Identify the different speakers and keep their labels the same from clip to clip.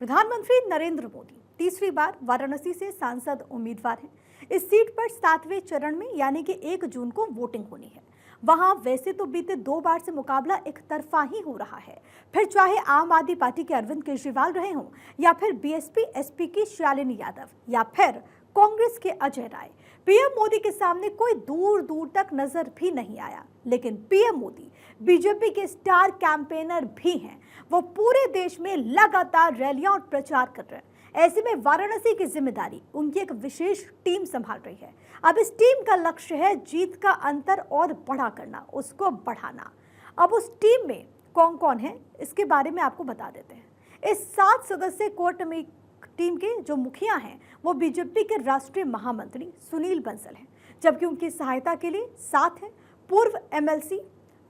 Speaker 1: प्रधानमंत्री नरेंद्र मोदी तीसरी बार वाराणसी से सांसद उम्मीदवार हैं। इस सीट पर 7वें चरण में यानी कि 1 जून को वोटिंग होनी है। वहां वैसे तो बीते 2 बार से मुकाबला एक तरफा ही हो रहा है, फिर चाहे आम आदमी पार्टी के अरविंद केजरीवाल रहे हों या फिर बीएसपी एसपी की शालिनी यादव या फिर कांग्रेस के अजय राय। पीएम मोदी के सामने कोई दूर दूर तक नजर भी नहीं आया, लेकिन पीएम मोदी बीजेपी के स्टार कैंपेनर भी हैं। वो पूरे देश में लगातार रैलियां और प्रचार कर रहे हैं। ऐसे में वाराणसी की जिम्मेदारी उनकी एक विशेष टीम संभाल रही है। अब इस टीम का लक्ष्य है जीत का अंतर और बड़ा करना, उसको बढ़ाना। अब उस टीम में कौन कौन है इसके बारे में आपको बता देते हैं। इस 7 सदस्यीय कोर टीम के जो मुखिया हैं वो बीजेपी के राष्ट्रीय महामंत्री सुनील बंसल हैं, जबकि उनकी सहायता के लिए 7 हैं पूर्व एमएलसी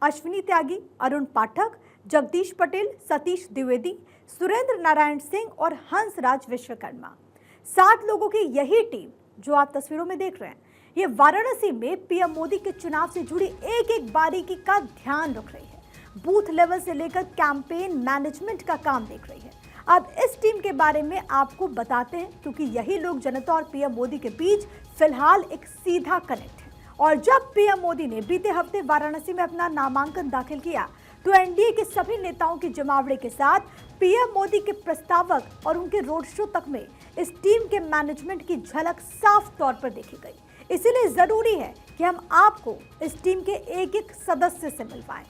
Speaker 1: अश्विनी त्यागी, अरुण पाठक, जगदीश पटेल, सतीश द्विवेदी, सुरेंद्र नारायण सिंह और हंसराज विश्वकर्मा। 7 लोगों की यही टीम जो आप तस्वीरों में देख रहे हैं, ये वाराणसी में पीएम मोदी के चुनाव से जुड़ी एक एक बारीकी का ध्यान रख रही है। बूथ लेवल से लेकर कैंपेन मैनेजमेंट का काम देख रही है। अब इस टीम के बारे में आपको बताते हैं, क्योंकि यही लोग जनता और पीएम मोदी के बीच फिलहाल एक सीधा कनेक्ट है। और जब पीएम मोदी ने बीते हफ्ते वाराणसी में अपना नामांकन दाखिल किया तो एनडीए के सभी नेताओं के जमावड़े के साथ पीएम मोदी के प्रस्तावक और उनके रोड शो तक में इस टीम के मैनेजमेंट की झलक साफ तौर पर देखी गई। इसीलिए जरूरी है कि हम आपको इस टीम के एक एक सदस्य से मिलवाएं।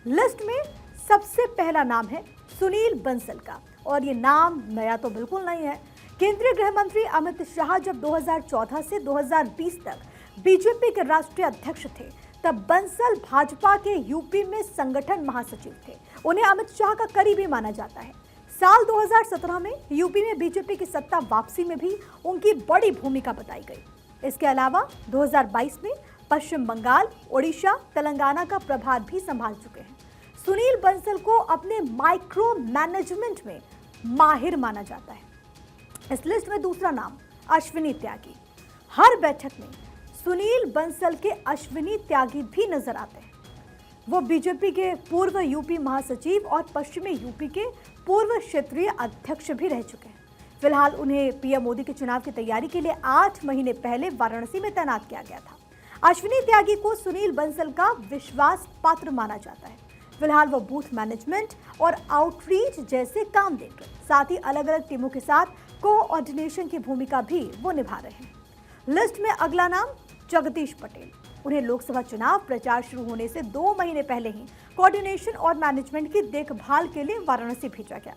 Speaker 1: लिस्ट में सबसे पहला नाम है सुनील बंसल का, और ये नाम नया तो बिल्कुल नहीं है। केंद्रीय गृह मंत्री अमित शाह जब 2014 से 2020 तक बीजेपी के राष्ट्रीय अध्यक्ष थे, तब बंसल भाजपा के यूपी में संगठन महासचिव थे। उन्हें अमित शाह का करीबी माना जाता है। साल 2017 में यूपी में बीजेपी की सत्ता वापसी में भी उनकी बड़ी भूमिका बताई गई। इसके अलावा 2022 में पश्चिम बंगाल, ओडिशा, तेलंगाना का प्रभार भी संभाल चुके हैं। सुनील बंसल को अपने माइक्रो मैनेजमेंट में माहिर माना जाता है। इस लिस्ट में दूसरा नाम अश्विनी त्यागी। हर बैठक में सुनील बंसल के अश्विनी त्यागी भी नजर आते हैं। वो बीजेपी के पूर्व यूपी महासचिव और पश्चिमी यूपी के पूर्व क्षेत्रीय अध्यक्ष भी रह चुके हैं। फिलहाल उन्हें पीएम मोदी के चुनाव की तैयारी के लिए 8 महीने पहले वाराणसी में तैनात किया गया था। अश्विनी त्यागी को सुनील बंसल का विश्वास पात्र माना जाता है। फिलहाल वो बूथ मैनेजमेंट और आउटरीच जैसे काम देख रहे हैं। साथ ही अलग अलग टीमों के साथ कोऑर्डिनेशन की भूमिका भी वो निभा रहे हैं। लिस्ट में अगला नाम जगदीश पटेल। उन्हें लोकसभा चुनाव प्रचार शुरू होने से 2 महीने पहले ही कोऑर्डिनेशन और मैनेजमेंट की देखभाल के लिए वाराणसी भेजा गया।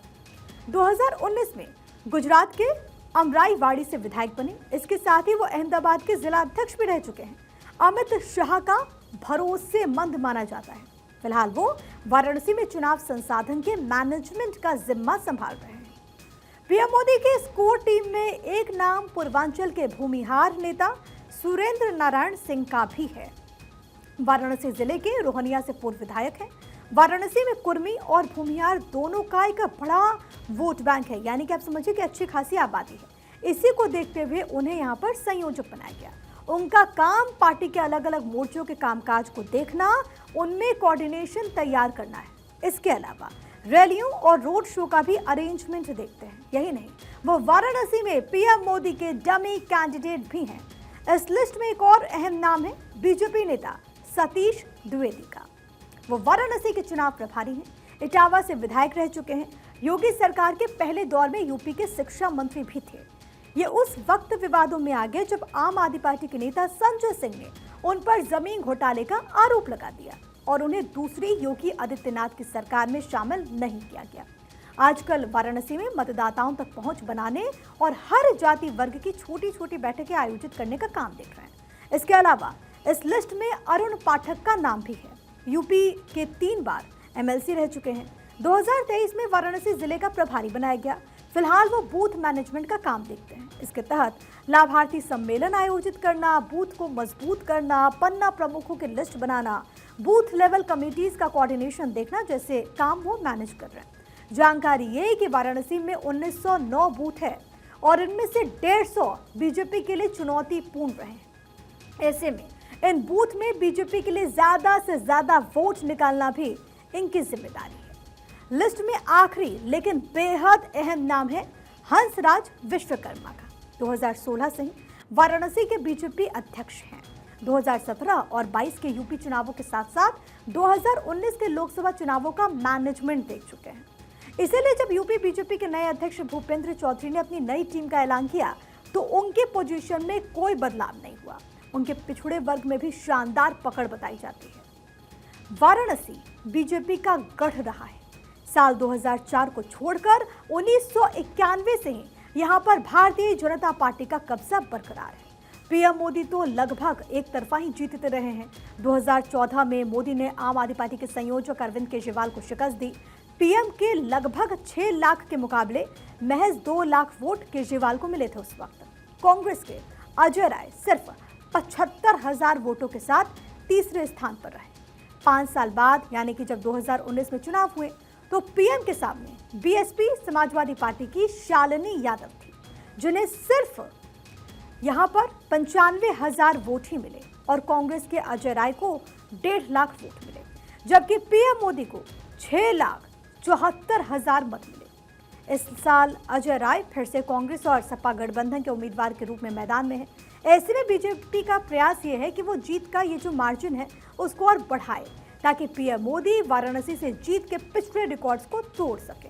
Speaker 1: 2019 में गुजरात के अमराईवाड़ी से विधायक बने। इसके साथ ही वो अहमदाबाद के जिला अध्यक्ष भी रह चुके हैं। अमित शाह का भरोसेमंद माना जाता है। फिलहाल वो वाराणसी में चुनाव संसाधन के मैनेजमेंट का जिम्मा संभाल रहे हैं। पीएम मोदी के इस कोर टीम में एक नाम पूर्वांचल के भूमिहार नेता सुरेंद्र नारायण सिंह का भी है। वाराणसी जिले के रोहनिया से पूर्व विधायक हैं। वाराणसी में कुर्मी और भूमिहार दोनों का एक बड़ा वोट बैंक है, यानी कि आप समझिए कि अच्छी खासी आबादी है। इसी को देखते हुए उन्हें यहाँ पर संयोजक बनाया गया। उनका काम पार्टी के अलग अलग मोर्चों के कामकाज को देखना, उनमें कोऑर्डिनेशन तैयार करना है। इसके अलावा रैलियों और रोड शो का भी अरेंजमेंट देखते हैं। यही नहीं, वो वाराणसी में पीएम मोदी के डमी कैंडिडेट भी हैं। इस लिस्ट में एक और अहम नाम है बीजेपी नेता सतीश द्विवेदी का। वो वाराणसी के चुनाव प्रभारी हैं। इटावा से विधायक रह चुके हैं। योगी सरकार के पहले दौर में यूपी के शिक्षा मंत्री भी थे। ये उस वक्त विवादों में आ गए जब आम आदमी पार्टी के नेता संजय सिंह ने उन पर जमीन घोटाले का आरोप लगा दिया और उन्हें दूसरी योगी आदित्यनाथ की सरकार में शामिल नहीं किया गया। आजकल वाराणसी में मतदाताओं तक पहुंच बनाने और हर जाति वर्ग की छोटी छोटी बैठकें आयोजित करने का काम देख रहे हैं। इसके अलावा इस लिस्ट में अरुण पाठक का नाम भी है। यूपी के 3 बार एमएलसी रह चुके हैं। 2023 में वाराणसी जिले का प्रभारी बनाया गया। फिलहाल वो बूथ मैनेजमेंट का काम देखते हैं। इसके तहत लाभार्थी सम्मेलन आयोजित करना, बूथ को मजबूत करना, पन्ना प्रमुखों की लिस्ट बनाना, बूथ लेवल कमेटीज का कोऑर्डिनेशन देखना जैसे काम वो मैनेज कर रहे हैं। जानकारी ये कि वाराणसी में 1909 बूथ है और इनमें से 150 बीजेपी के लिए चुनौतीपूर्ण रहे। ऐसे में इन बूथ में बीजेपी के लिए ज्यादा से ज्यादा वोट निकालना भी इनकी जिम्मेदारी है। लिस्ट में आखिरी लेकिन बेहद अहम नाम है हंसराज विश्वकर्मा का। 2016 से ही वाराणसी के बीजेपी अध्यक्ष हैं। 2017 और 22 के यूपी चुनावों के साथ साथ 2019 के लोकसभा चुनावों का मैनेजमेंट देख चुके हैं। इसीलिए जब यूपी बीजेपी के नए अध्यक्ष भूपेंद्र चौधरी ने अपनी नई टीम का ऐलान किया तो उनके पोजीशन में कोई बदलाव नहीं हुआ। उनके पिछड़े वर्ग में भी शानदार पकड़ बताई जाती है। वाराणसी बीजेपी का गढ़ रहा है। साल 2004 को छोड़कर 1991 से ही यहां पर भारतीय जनता पार्टी का कब्जा बरकरार है। पीएम मोदी तो लगभग एक तरफा ही जीतते रहे हैं। 2014 में मोदी ने आम आदमी पार्टी के संयोजक अरविंद केजरीवाल को शिकस्त दी। पीएम के लगभग 6 लाख के मुकाबले महज 2 लाख वोट केजरीवाल को मिले थे। उस वक्त कांग्रेस के अजय राय सिर्फ 75,000 वोटों के साथ तीसरे स्थान पर रहे। 5 साल बाद यानी कि जब 2019 में चुनाव हुए तो पीएम के सामने बीएसपी समाजवादी पार्टी की शालिनी यादव थी, जिन्हें सिर्फ यहां पर 95,000 वोट ही मिले और कांग्रेस के अजय राय को 1.5 लाख वोट मिले, जबकि पीएम मोदी को 6,74,000 मत मिले। इस साल अजय राय फिर से कांग्रेस और सपा गठबंधन के उम्मीदवार के रूप में मैदान में है। ऐसे में बीजेपी का प्रयास ये है कि वो जीत का ये जो मार्जिन है उसको और बढ़ाए ताकि पीएम मोदी वाराणसी से जीत के पिछले रिकॉर्ड्स को तोड़ सके।